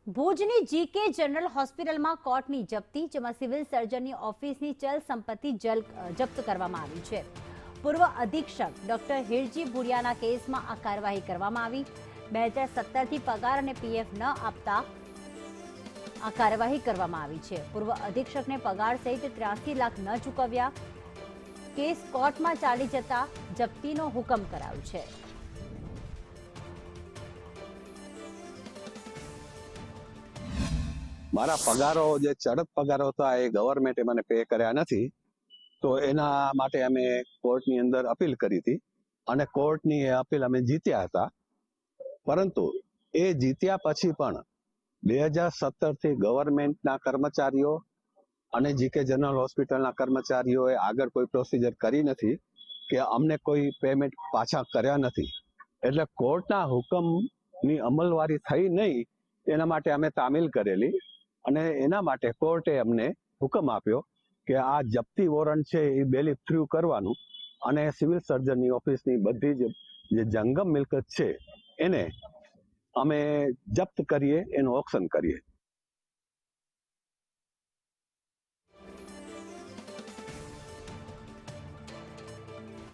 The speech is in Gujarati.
ભુજની જીકે જનરલ હોસ્પિટલમાં કોર્ટની જપ્તી, જેમાં સિવિલ સર્જનની ઓફિસની ચલ સંપત્તિ જપ્ત કરવામાં આવી છે। પૂર્વ અધિક્ષક ડોક્ટર હિરજી ભુડિયાના કેસમાં આ કાર્યવાહી કરવામાં આવી। 2017થી પગાર અને પીએફ ન આપતા આ કાર્યવાહી કરવામાં આવી છે। પૂર્વ અધિક્ષકને પગાર સહિત 83 લાખ ન ચૂકવ્યા। કેસ કોર્ટમાં ચાલી જતા જપ્તીનો હુકમ કરાયો છે। મારા પગારો જે ચડત પગારો હતા એ ગવર્મેન્ટે મને પે કર્યા નથી, તો એના માટે અમે કોર્ટની અંદર અપીલ કરી હતી અને કોર્ટની એ અપીલ અમે જીત્યા હતા। પરંતુ એ જીત્યા પછી પણ 2017થી ગવર્મેન્ટના કર્મચારીઓ અને જીકે જનરલ હોસ્પિટલના કર્મચારીઓએ આગળ કોઈ પ્રોસિજર કરી નથી કે અમને કોઈ પેમેન્ટ પાછા કર્યા નથી। એટલે કોર્ટના હુકમની અમલવારી થઈ નહીં, એના માટે અમે તામીલ કરેલી અને એના માટે કોર્ટે અમને હુકમ આપ્યો કે આ જપ્તી વોરંટ છે એ બેલીફ થ્રુ કરવાનું અને સિવિલ સર્જનની ઓફિસની બધી જ જે જંગમ મિલકત છે એને અમે જપ્ત કરીએ, એનું ઓક્શન કરીએ।